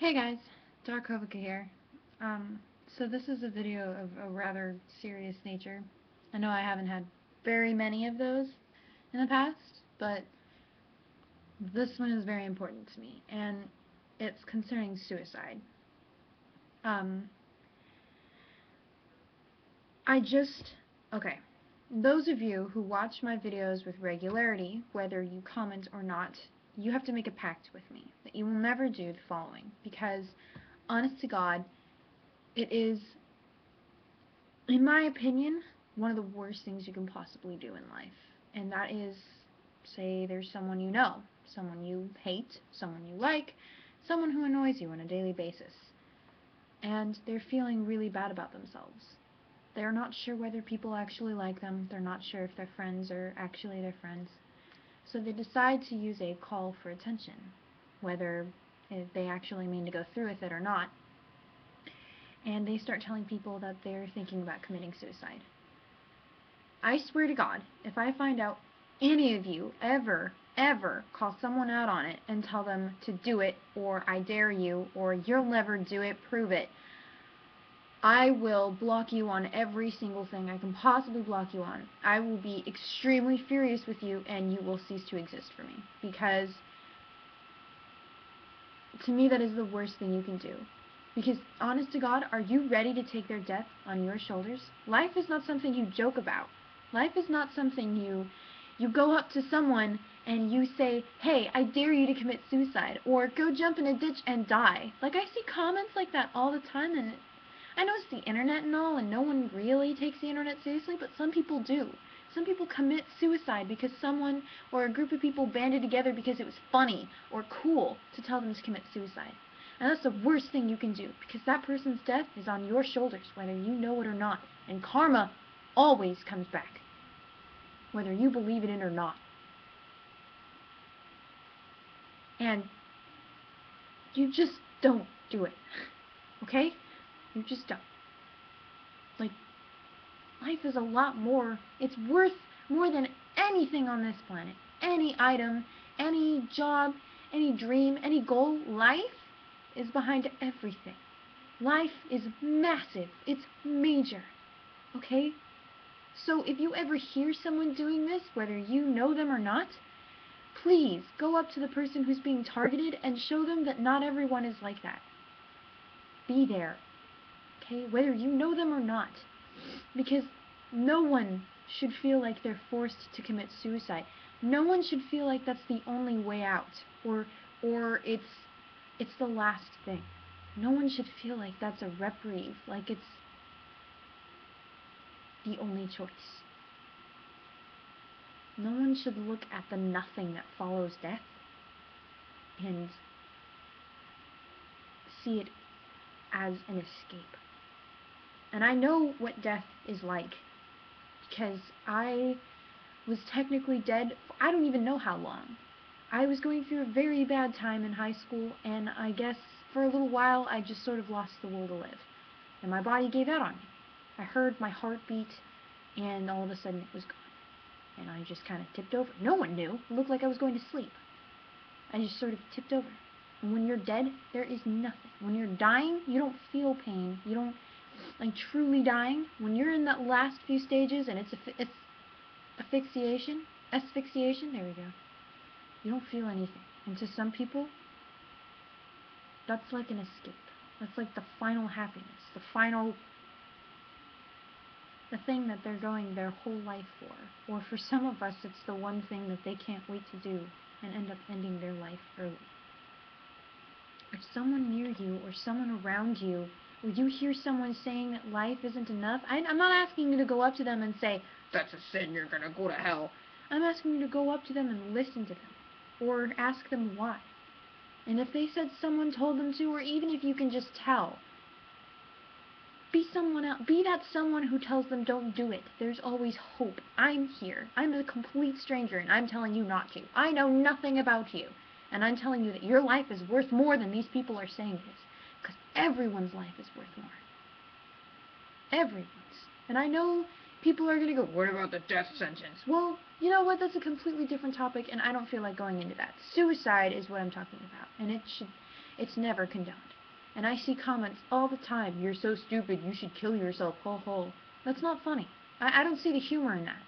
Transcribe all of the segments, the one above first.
Hey guys, Darkovika here. So this is a video of a rather serious nature. I know I haven't had very many of those in the past, but this one is very important to me, and it's concerning suicide. Um, okay, those of you who watch my videos with regularity, whether you comment or not, you have to make a pact with me that you will never do the following, because honest to God, it is, in my opinion, one of the worst things you can possibly do in life. And that is, say there's someone you know, someone you hate, someone you like, someone who annoys you on a daily basis, and they're feeling really bad about themselves. They're not sure whether people actually like them, they're not sure if their friends are actually their friends, so they decide to use a call for attention, whether they actually mean to go through with it or not, and they start telling people that they're thinking about committing suicide. I swear to God, if I find out any of you ever call someone out on it and tell them to do it, or I dare you, or you'll never do it, prove it, I will block you on every single thing I can possibly block you on. I will be extremely furious with you, and you will cease to exist for me. Because, to me, that is the worst thing you can do. Because, honest to God, are you ready to take their death on your shoulders? Life is not something you joke about. Life is not something you go up to someone and you say, hey, I dare you to commit suicide, or go jump in a ditch and die. Like, I see comments like that all the time, and I know it's the internet and all, and no one really takes the internet seriously, but some people do. Some people commit suicide because someone or a group of people banded together because it was funny or cool to tell them to commit suicide. And that's the worst thing you can do, because that person's death is on your shoulders, whether you know it or not. And karma always comes back, whether you believe it in or not. And you just don't do it. Okay? You just don't. Like, life is a lot more. It's worth more than anything on this planet. Any item, any job, any dream, any goal. Life is behind everything. Life is massive. It's major. Okay? So if you ever hear someone doing this, whether you know them or not, please go up to the person who's being targeted and show them that not everyone is like that. Be there. Okay? Whether you know them or not. Because no one should feel like they're forced to commit suicide. No one should feel like that's the only way out, or it's the last thing. No one should feel like that's a reprieve, like it's the only choice. No one should look at the nothing that follows death and see it as an escape. And I know what death is like, because I was technically dead for I don't even know how long. I was going through a very bad time in high school, and I guess for a little while I just sort of lost the will to live. And my body gave out on me. I heard my heartbeat, and all of a sudden it was gone. And I just kind of tipped over. No one knew. It looked like I was going to sleep. I just sort of tipped over. And when you're dead, there is nothing. When you're dying, you don't feel pain. You don't, like, truly dying. When you're in that last few stages and it's asphyxiation, there we go. You don't feel anything. And to some people, that's like an escape. That's like the final happiness, the thing that they're going their whole life for. Or for some of us, it's the one thing that they can't wait to do and end up ending their life early. If someone near you or someone around you, or you hear someone saying that life isn't enough, I'm not asking you to go up to them and say, that's a sin, you're gonna go to hell. I'm asking you to go up to them and listen to them, or ask them why. And if they said someone told them to, or even if you can just tell, be someone else. Be that someone who tells them don't do it. There's always hope. I'm here. I'm a complete stranger, and I'm telling you not to. I know nothing about you, and I'm telling you that your life is worth more than these people are saying it is. Because everyone's life is worth more. Everyone's. And I know People are going to go, what about the death sentence? Well, you know what? That's a completely different topic, and I don't feel like going into that. Suicide is what I'm talking about, and it's never condoned. And I see comments all the time, you're so stupid, you should kill yourself, ho ho. That's not funny. I don't see the humor in that.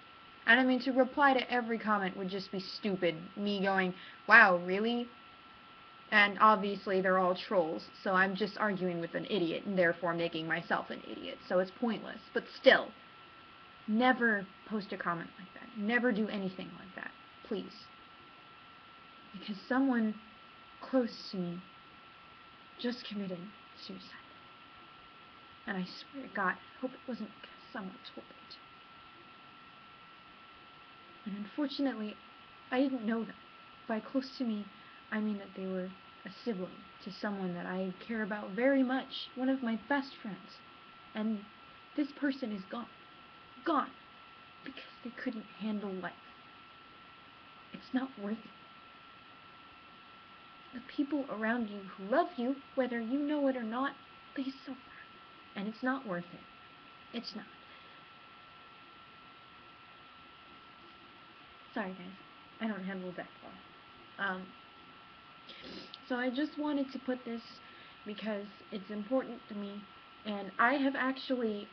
And I mean, to reply to every comment would just be stupid. Me going, wow, really? And obviously they're all trolls, so I'm just arguing with an idiot, and therefore making myself an idiot, so it's pointless. But still, never post a comment like that. Never do anything like that. Please. Because someone close to me just committed suicide. And I swear to God, I hope it wasn't because someone told me to. And unfortunately, I didn't know them. By close to me, I mean that they were a sibling to someone that I care about very much. One of my best friends. And this person is gone. Gone. Because they couldn't handle life. It's not worth it. The people around you who love you, whether you know it or not, they suffer. And it's not worth it. It's not. Sorry guys, I don't handle death well. So I just wanted to put this because it's important to me, and I've actually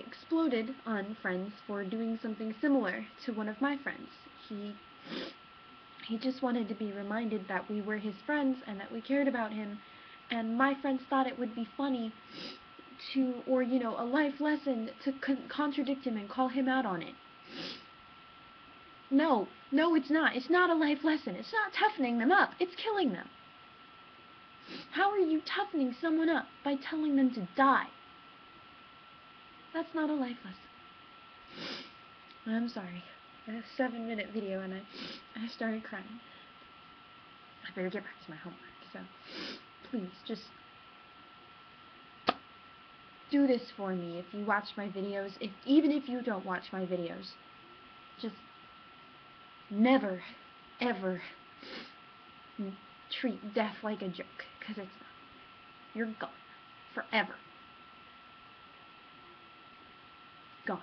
exploded on friends for doing something similar to one of my friends. He just wanted to be reminded that we were his friends and that we cared about him, and my friends thought it would be funny to, or you know, a life lesson to contradict him and call him out on it. No, it's not. It's not a life lesson. It's not toughening them up. It's killing them. How are you toughening someone up by telling them to die? That's not a life lesson. I'm sorry. A 7-minute video and I started crying. I better get back to my homework. So, please, just do this for me if you watch my videos. Even if you don't watch my videos, just never, ever treat death like a joke, because it's not. You're gone. Forever. Gone.